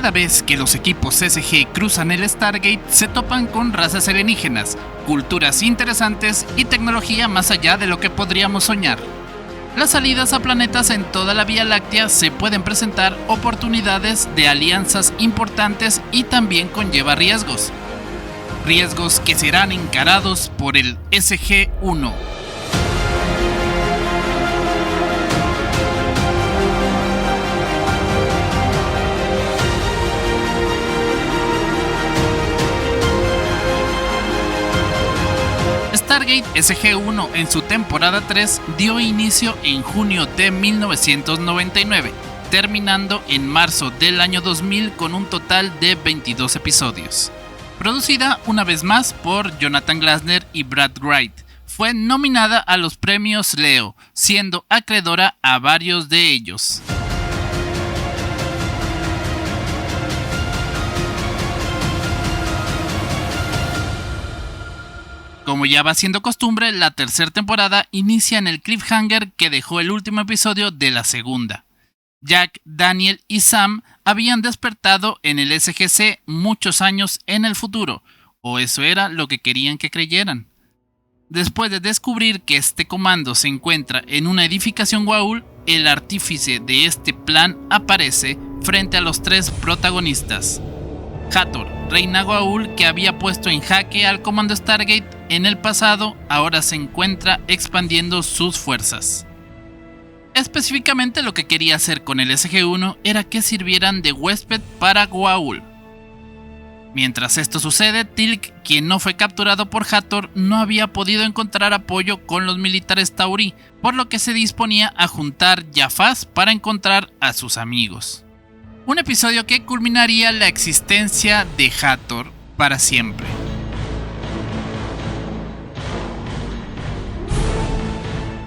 Cada vez que los equipos SG cruzan el Stargate, se topan con razas alienígenas, culturas interesantes y tecnología más allá de lo que podríamos soñar. Las salidas a planetas en toda la Vía Láctea se pueden presentar oportunidades de alianzas importantes y también conlleva riesgos. Riesgos que serán encarados por el SG-1. Stargate SG-1 en su temporada 3 dio inicio en junio de 1999, terminando en marzo del año 2000 con un total de 22 episodios. Producida una vez más por Jonathan Glassner y Brad Wright, fue nominada a los premios Leo, siendo acreedora a varios de ellos. Como ya va siendo costumbre, la tercera temporada inicia en el cliffhanger que dejó el último episodio de la segunda. Jack, Daniel y Sam habían despertado en el SGC muchos años en el futuro, o eso era lo que querían que creyeran. Después de descubrir que este comando se encuentra en una edificación Goa'uld, el artífice de este plan aparece frente a los tres protagonistas. Hathor, reina Goa'uld que había puesto en jaque al comando Stargate en el pasado, ahora se encuentra expandiendo sus fuerzas. Específicamente lo que quería hacer con el SG-1 era que sirvieran de huésped para Goa'uld. Mientras esto sucede, Teal'c, quien no fue capturado por Hathor, no había podido encontrar apoyo con los militares Tauri, por lo que se disponía a juntar Jafas para encontrar a sus amigos. Un episodio que culminaría la existencia de Hathor para siempre.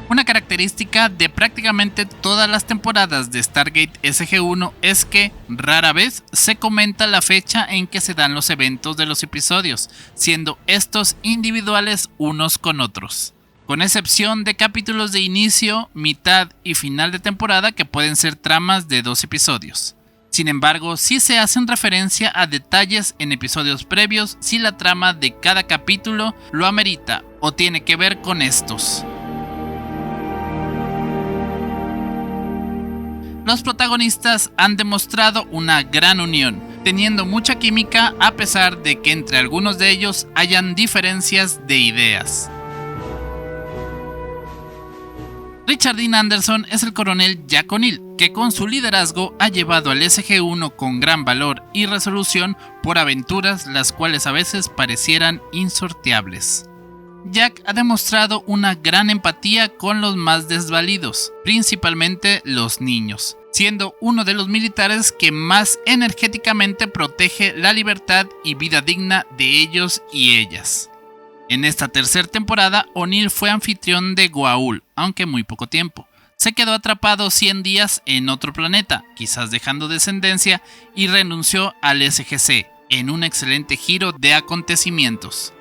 Una característica de prácticamente todas las temporadas de Stargate SG-1 es que rara vez se comenta la fecha en que se dan los eventos de los episodios, siendo estos individuales unos con otros, con excepción de capítulos de inicio, mitad y final de temporada que pueden ser tramas de 2 episodios. Sin embargo, sí se hacen referencia a detalles en episodios previos si la trama de cada capítulo lo amerita o tiene que ver con estos. Los protagonistas han demostrado una gran unión, teniendo mucha química a pesar de que entre algunos de ellos hayan diferencias de ideas. Richard Dean Anderson es el coronel Jack O'Neill, que con su liderazgo ha llevado al SG-1 con gran valor y resolución por aventuras las cuales a veces parecieran insorteables. Jack ha demostrado una gran empatía con los más desvalidos, principalmente los niños, siendo uno de los militares que más energéticamente protege la libertad y vida digna de ellos y ellas. En esta tercera temporada, O'Neill fue anfitrión de Goa'uld, aunque muy poco tiempo. Se quedó atrapado 100 días en otro planeta, quizás dejando descendencia, y renunció al SGC, en un excelente giro de acontecimientos.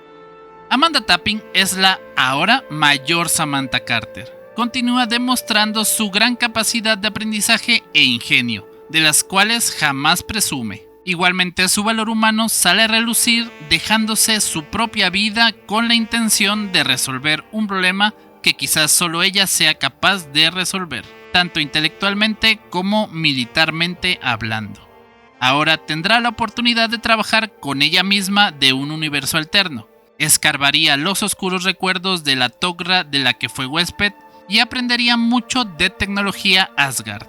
Amanda Tapping es la ahora mayor Samantha Carter. Continúa demostrando su gran capacidad de aprendizaje e ingenio, de las cuales jamás presume. Igualmente su valor humano sale a relucir dejándose su propia vida con la intención de resolver un problema que quizás solo ella sea capaz de resolver, tanto intelectualmente como militarmente hablando. Ahora tendrá la oportunidad de trabajar con ella misma de un universo alterno. Escarbaría los oscuros recuerdos de la Tok'ra de la que fue huésped y aprendería mucho de tecnología Asgard.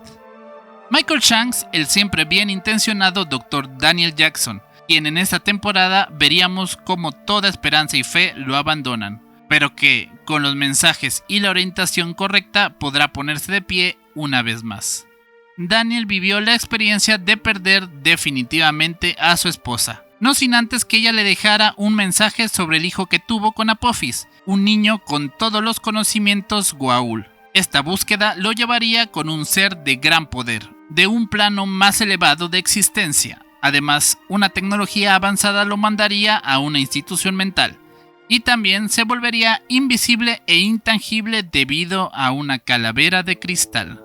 Michael Shanks, el siempre bien intencionado Dr. Daniel Jackson, quien en esta temporada veríamos como toda esperanza y fe lo abandonan, pero que, con los mensajes y la orientación correcta, podrá ponerse de pie una vez más. Daniel vivió la experiencia de perder definitivamente a su esposa, no sin antes que ella le dejara un mensaje sobre el hijo que tuvo con Apophis, un niño con todos los conocimientos Goa'uld. Esta búsqueda lo llevaría con un ser de gran poder, de un plano más elevado de existencia. Además, una tecnología avanzada lo mandaría a una institución mental, y también se volvería invisible e intangible debido a una calavera de cristal.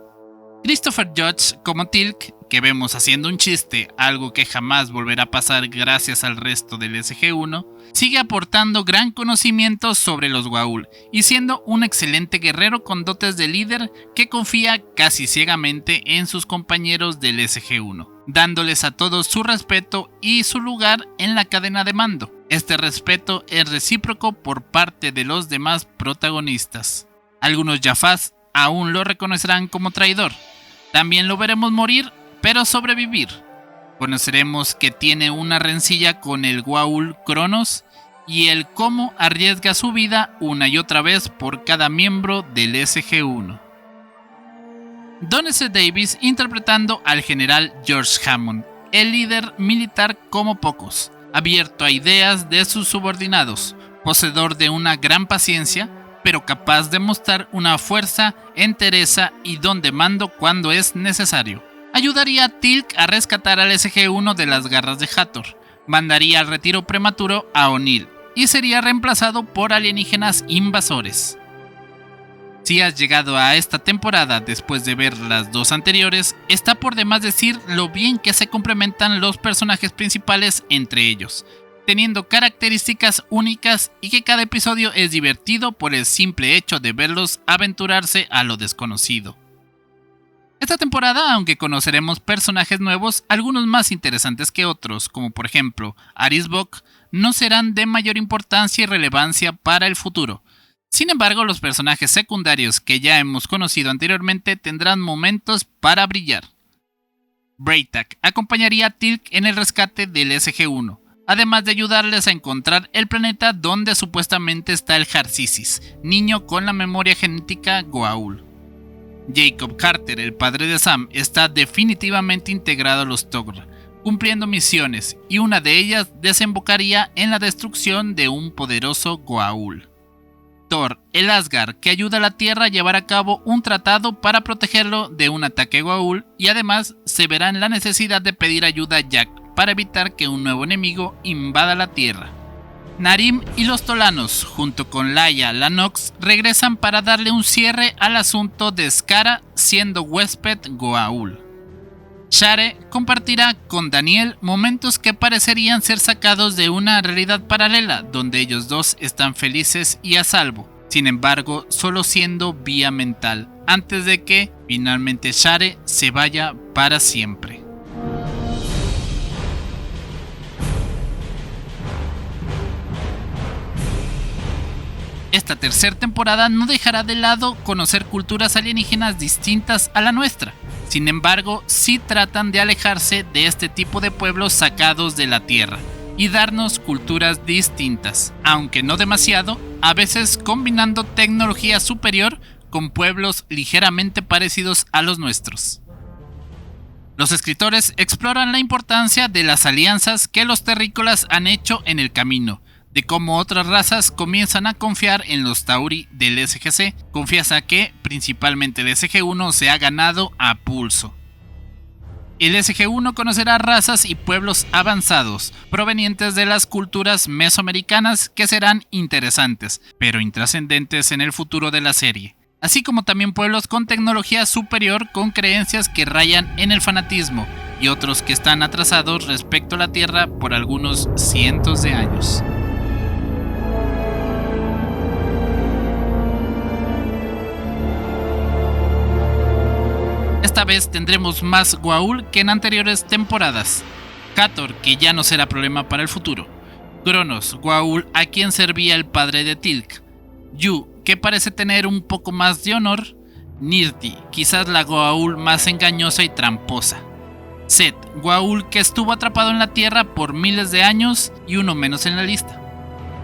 Christopher Judge como Teal'c, que vemos haciendo un chiste, algo que jamás volverá a pasar gracias al resto del SG-1, sigue aportando gran conocimiento sobre los Goa'uld y siendo un excelente guerrero con dotes de líder que confía casi ciegamente en sus compañeros del SG-1, dándoles a todos su respeto y su lugar en la cadena de mando. Este respeto es recíproco por parte de los demás protagonistas. Algunos Jaffas aún lo reconocerán como traidor. También lo veremos morir, pero sobrevivir. Conoceremos que tiene una rencilla con el Goa'uld Cronos y el cómo arriesga su vida una y otra vez por cada miembro del SG-1. Don S. Davis interpretando al general George Hammond, el líder militar como pocos, abierto a ideas de sus subordinados, poseedor de una gran paciencia, pero capaz de mostrar una fuerza, entereza y don de mando cuando es necesario. Ayudaría a Teal'c a rescatar al SG-1 de las garras de Hathor, mandaría al retiro prematuro a O'Neill y sería reemplazado por alienígenas invasores. Si has llegado a esta temporada después de ver las dos anteriores, está por demás decir lo bien que se complementan los personajes principales entre ellos, teniendo características únicas y que cada episodio es divertido por el simple hecho de verlos aventurarse a lo desconocido. Esta temporada, aunque conoceremos personajes nuevos, algunos más interesantes que otros, como por ejemplo Aris Bok, no serán de mayor importancia y relevancia para el futuro. Sin embargo, los personajes secundarios que ya hemos conocido anteriormente tendrán momentos para brillar. Bra'tac acompañaría a Teal'c en el rescate del SG-1, además de ayudarles a encontrar el planeta donde supuestamente está el Harsisis, niño con la memoria genética Goa'uld. Jacob Carter, el padre de Sam, está definitivamente integrado a los Tog'ra, cumpliendo misiones, y una de ellas desembocaría en la destrucción de un poderoso Goa'uld. Thor, el Asgard, que ayuda a la Tierra a llevar a cabo un tratado para protegerlo de un ataque Goa'uld, y además se verá en la necesidad de pedir ayuda a Jack para evitar que un nuevo enemigo invada la Tierra. Narim y los Tolanos, junto con Laia Lanox, regresan para darle un cierre al asunto de Skara siendo huésped Goa'uld. Share compartirá con Daniel momentos que parecerían ser sacados de una realidad paralela, donde ellos dos están felices y a salvo, sin embargo solo siendo vía mental, antes de que finalmente Share se vaya para siempre. Esta tercera temporada no dejará de lado conocer culturas alienígenas distintas a la nuestra. Sin embargo, sí tratan de alejarse de este tipo de pueblos sacados de la Tierra y darnos culturas distintas, aunque no demasiado, a veces combinando tecnología superior con pueblos ligeramente parecidos a los nuestros. Los escritores exploran la importancia de las alianzas que los terrícolas han hecho en el camino, de cómo otras razas comienzan a confiar en los Tauri del SGC, confianza que principalmente el SG-1 se ha ganado a pulso. El SG-1 conocerá razas y pueblos avanzados, provenientes de las culturas mesoamericanas que serán interesantes, pero intrascendentes en el futuro de la serie, así como también pueblos con tecnología superior con creencias que rayan en el fanatismo, y otros que están atrasados respecto a la Tierra por algunos cientos de años. Esta vez tendremos más Goa'uld que en anteriores temporadas. Hathor, que ya no será problema para el futuro. Cronos, Goa'uld a quien servía el padre de Teal'c. Yu, que parece tener un poco más de honor. Nirti, quizás la Goa'uld más engañosa y tramposa. Set, Goa'uld que estuvo atrapado en la Tierra por miles de años y uno menos en la lista.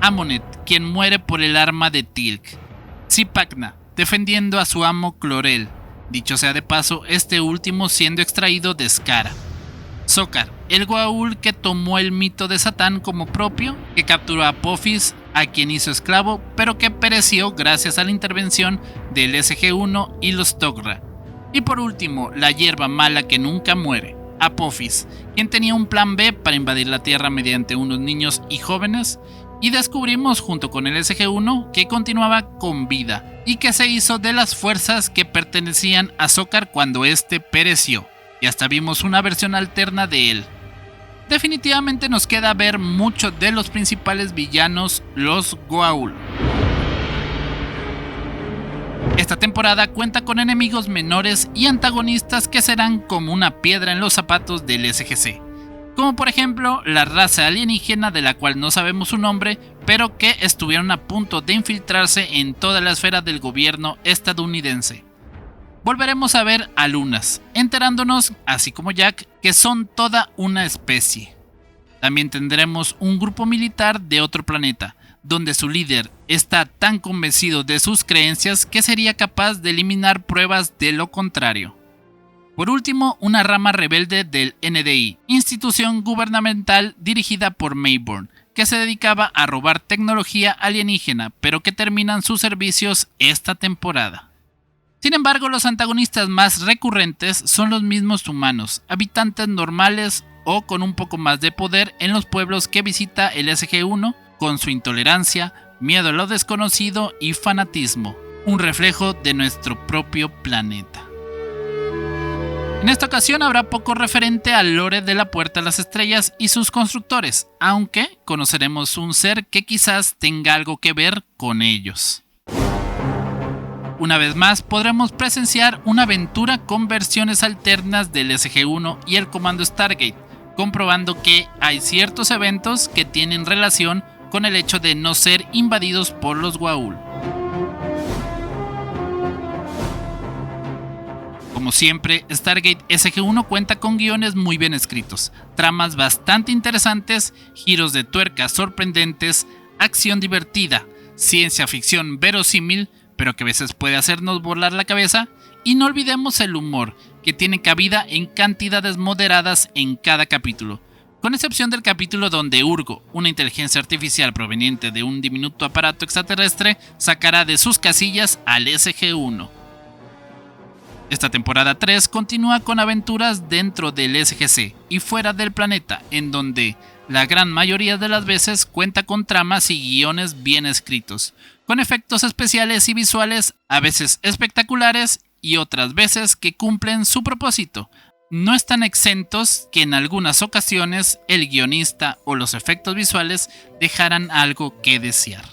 Amonet, quien muere por el arma de Teal'c. Zipacna, defendiendo a su amo Clorel. Dicho sea de paso, este último siendo extraído de Skara. Sokar, el Goa'uld que tomó el mito de Satán como propio, que capturó a Apophis, a quien hizo esclavo, pero que pereció gracias a la intervención del SG-1 y los Tog'ra. Y por último, la hierba mala que nunca muere, Apophis, quien tenía un plan B para invadir la Tierra mediante unos niños y jóvenes, y descubrimos junto con el SG-1 que continuaba con vida, y que se hizo de las fuerzas que pertenecían a Sokar cuando este pereció, y hasta vimos una versión alterna de él. Definitivamente nos queda ver mucho de los principales villanos, los Goa'uld. Esta temporada cuenta con enemigos menores y antagonistas que serán como una piedra en los zapatos del SGC, como por ejemplo la raza alienígena de la cual no sabemos su nombre, pero que estuvieron a punto de infiltrarse en toda la esfera del gobierno estadounidense. Volveremos a ver a Lunas, enterándonos, así como Jack, que son toda una especie. También tendremos un grupo militar de otro planeta, donde su líder está tan convencido de sus creencias que sería capaz de eliminar pruebas de lo contrario. Por último, una rama rebelde del NDI, institución gubernamental dirigida por Mayborn, que se dedicaba a robar tecnología alienígena, pero que terminan sus servicios esta temporada. Sin embargo, los antagonistas más recurrentes son los mismos humanos, habitantes normales o con un poco más de poder en los pueblos que visita el SG-1, con su intolerancia, miedo a lo desconocido y fanatismo, un reflejo de nuestro propio planeta. En esta ocasión habrá poco referente al lore de la Puerta a las Estrellas y sus constructores, aunque conoceremos un ser que quizás tenga algo que ver con ellos. Una vez más podremos presenciar una aventura con versiones alternas del SG-1 y el Comando Stargate, comprobando que hay ciertos eventos que tienen relación con el hecho de no ser invadidos por los Goa'uld. Como siempre, Stargate SG-1 cuenta con guiones muy bien escritos, tramas bastante interesantes, giros de tuerca sorprendentes, acción divertida, ciencia ficción verosímil, pero que a veces puede hacernos volar la cabeza, y no olvidemos el humor, que tiene cabida en cantidades moderadas en cada capítulo, con excepción del capítulo donde Urgo, una inteligencia artificial proveniente de un diminuto aparato extraterrestre, sacará de sus casillas al SG-1. Esta temporada 3 continúa con aventuras dentro del SGC y fuera del planeta, en donde la gran mayoría de las veces cuenta con tramas y guiones bien escritos, con efectos especiales y visuales a veces espectaculares y otras veces que cumplen su propósito. No están exentos que en algunas ocasiones el guionista o los efectos visuales dejaran algo que desear.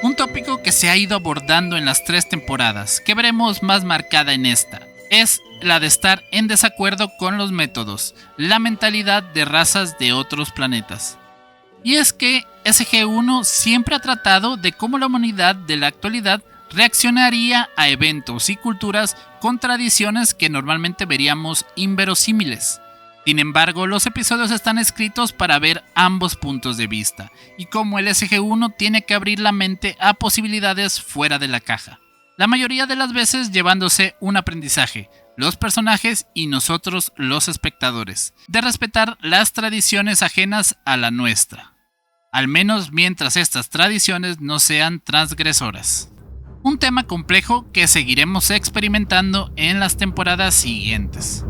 Un tópico que se ha ido abordando en las 3 temporadas, que veremos más marcada en esta, es la de estar en desacuerdo con los métodos, la mentalidad de razas de otros planetas. Y es que SG-1 siempre ha tratado de cómo la humanidad de la actualidad reaccionaría a eventos y culturas con tradiciones que normalmente veríamos inverosímiles. Sin embargo, los episodios están escritos para ver ambos puntos de vista, y cómo el SG-1 tiene que abrir la mente a posibilidades fuera de la caja. La mayoría de las veces llevándose un aprendizaje, los personajes y nosotros los espectadores, de respetar las tradiciones ajenas a la nuestra. Al menos mientras estas tradiciones no sean transgresoras. Un tema complejo que seguiremos experimentando en las temporadas siguientes.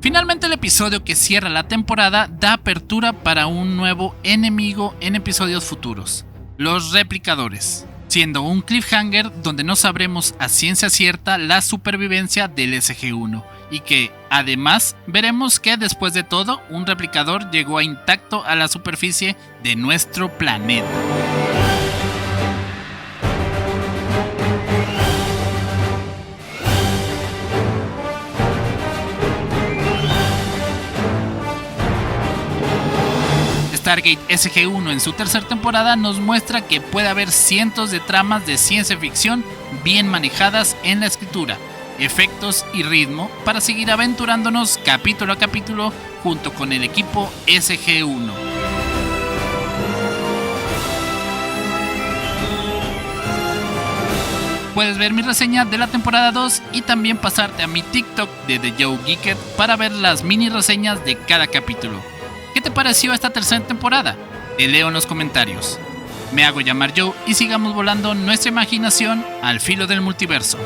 Finalmente, el episodio que cierra la temporada da apertura para un nuevo enemigo en episodios futuros, los replicadores, siendo un cliffhanger donde no sabremos a ciencia cierta la supervivencia del SG-1, y que, además, veremos que después de todo, un replicador llegó intacto a la superficie de nuestro planeta. Stargate SG-1 en su tercera temporada nos muestra que puede haber cientos de tramas de ciencia ficción bien manejadas en la escritura, efectos y ritmo para seguir aventurándonos capítulo a capítulo junto con el equipo SG-1. Puedes ver mi reseña de la temporada 2 y también pasarte a mi TikTok de The Joe Geeked para ver las mini reseñas de cada capítulo. ¿Qué te pareció esta tercera temporada? Te leo en los comentarios. Me hago llamar Joe y sigamos volando nuestra imaginación al filo del multiverso.